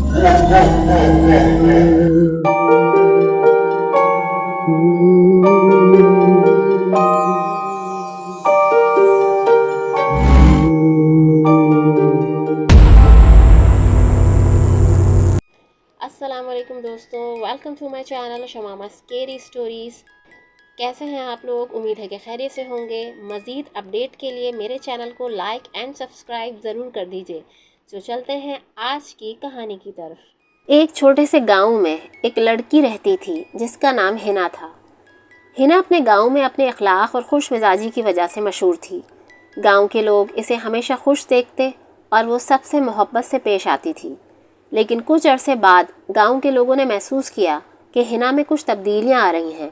السلام علیکم دوستوں، welcome to my channel Shamama scary stories. کیسے ہیں آپ لوگ؟ امید ہے کہ خیریت سے ہوں گے۔ مزید اپڈیٹ کے لیے میرے چینل کو لائک اینڈ سبسکرائب ضرور کر دیجیے۔ تو چلتے ہیں آج کی کہانی کی طرف۔ ایک چھوٹے سے گاؤں میں ایک لڑکی رہتی تھی جس کا نام ہنا تھا۔ ہنا اپنے گاؤں میں اپنے اخلاق اور خوش مزاجی کی وجہ سے مشہور تھی۔ گاؤں کے لوگ اسے ہمیشہ خوش دیکھتے اور وہ سب سے محبت سے پیش آتی تھی۔ لیکن کچھ عرصے بعد گاؤں کے لوگوں نے محسوس کیا کہ ہنا میں کچھ تبدیلیاں آ رہی ہیں۔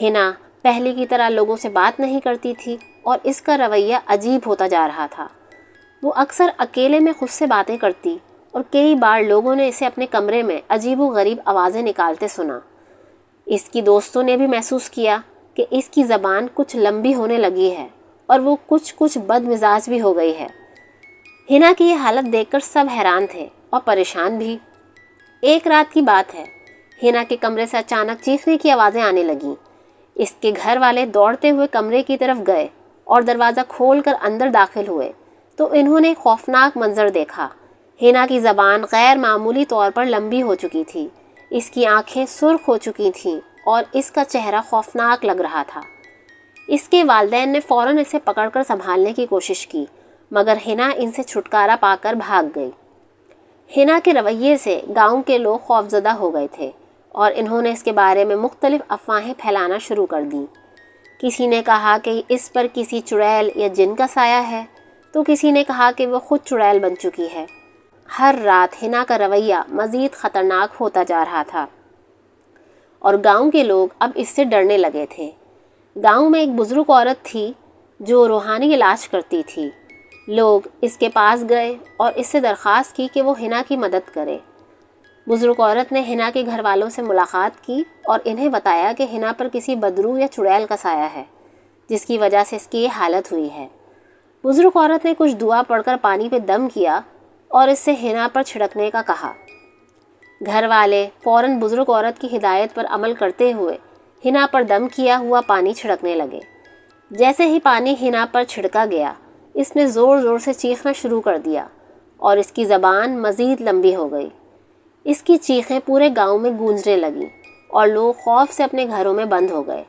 ہنا پہلے کی طرح لوگوں سے بات نہیں کرتی تھی اور اس کا رویہ عجیب ہوتا جا رہا تھا۔ وہ اکثر اکیلے میں خود سے باتیں کرتی اور کئی بار لوگوں نے اسے اپنے کمرے میں عجیب و غریب آوازیں نکالتے سنا۔ اس کی دوستوں نے بھی محسوس کیا کہ اس کی زبان کچھ لمبی ہونے لگی ہے اور وہ کچھ بد مزاج بھی ہو گئی ہے۔ ہنا کی یہ حالت دیکھ کر سب حیران تھے اور پریشان بھی۔ ایک رات کی بات ہے، ہنا کے کمرے سے اچانک چیخنے کی آوازیں آنے لگیں۔ اس کے گھر والے دوڑتے ہوئے کمرے کی طرف گئے اور دروازہ کھول کر اندر داخل ہوئے تو انہوں نے خوفناک منظر دیکھا۔ ہنا کی زبان غیر معمولی طور پر لمبی ہو چکی تھی، اس کی آنکھیں سرخ ہو چکی تھیں اور اس کا چہرہ خوفناک لگ رہا تھا۔ اس کے والدین نے فوراً اسے پکڑ کر سنبھالنے کی کوشش کی، مگر ہنا ان سے چھٹکارا پا کر بھاگ گئی۔ ہنا کے رویے سے گاؤں کے لوگ خوفزدہ ہو گئے تھے اور انہوں نے اس کے بارے میں مختلف افواہیں پھیلانا شروع کر دیں۔ کسی نے کہا کہ اس پر کسی چڑیل یا جن کا سایہ ہے، تو کسی نے کہا کہ وہ خود چڑیل بن چکی ہے۔ ہر رات ہنا کا رویہ مزید خطرناک ہوتا جا رہا تھا اور گاؤں کے لوگ اب اس سے ڈرنے لگے تھے۔ گاؤں میں ایک بزرگ عورت تھی جو روحانی علاج کرتی تھی۔ لوگ اس کے پاس گئے اور اس سے درخواست کی کہ وہ ہنا کی مدد کرے۔ بزرگ عورت نے ہنا کے گھر والوں سے ملاقات کی اور انہیں بتایا کہ ہنا پر کسی بدرو یا چڑیل کا سایہ ہے، جس کی وجہ سے اس کی یہ حالت ہوئی ہے۔ بزرگ عورت نے کچھ دعا پڑھ کر پانی پہ دم کیا اور اس سے ہنا پر چھڑکنے کا کہا۔ گھر والے فوراً بزرگ عورت کی ہدایت پر عمل کرتے ہوئے ہنا پر دم کیا ہوا پانی چھڑکنے لگے۔ جیسے ہی پانی ہنا پر چھڑکا گیا، اس نے زور زور سے چیخنا شروع کر دیا اور اس کی زبان مزید لمبی ہو گئی۔ اس کی چیخیں پورے گاؤں میں گونجنے لگیں اور لوگ خوف سے اپنے گھروں میں بند ہو گئے۔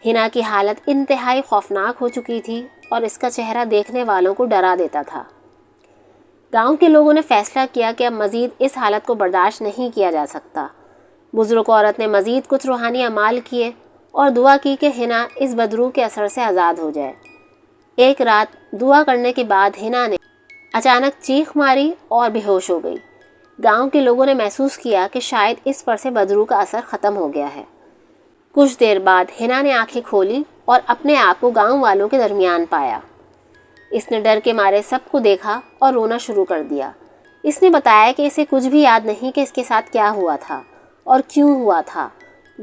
ہنا کی حالت انتہائی خوفناک ہو چکی تھی اور اس کا چہرہ دیکھنے والوں کو ڈرا دیتا تھا۔ گاؤں کے لوگوں نے فیصلہ کیا کہ اب مزید اس حالت کو برداشت نہیں کیا جا سکتا۔ بزرگ عورت نے مزید کچھ روحانی اعمال کیے اور دعا کی کہ ہنا اس بدرو کے اثر سے آزاد ہو جائے۔ ایک رات دعا کرنے کے بعد ہنا نے اچانک چیخ ماری اور بے ہوش ہو گئی۔ گاؤں کے لوگوں نے محسوس کیا کہ شاید اس پر سے بدرو کا اثر ختم ہو گیا ہے۔ کچھ دیر بعد ہنا نے آنکھیں کھولی اور اپنے آپ کو گاؤں والوں کے درمیان پایا۔ اس نے ڈر کے مارے سب کو دیکھا اور رونا شروع کر دیا۔ اس نے بتایا کہ اسے کچھ بھی یاد نہیں کہ اس کے ساتھ کیا ہوا تھا اور کیوں ہوا تھا۔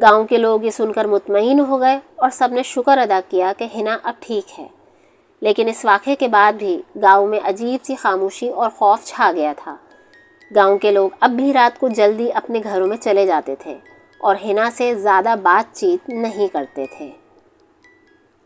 گاؤں کے لوگ یہ سن کر مطمئن ہو گئے اور سب نے شکر ادا کیا کہ ہنا اب ٹھیک ہے۔ لیکن اس واقعے کے بعد بھی گاؤں میں عجیب سی خاموشی اور خوف چھا گیا تھا۔ گاؤں کے لوگ اب بھی رات کو جلدی اپنے گھروں میں چلے جاتے تھے اور ہنا سے زیادہ بات چیت نہیں کرتے تھے۔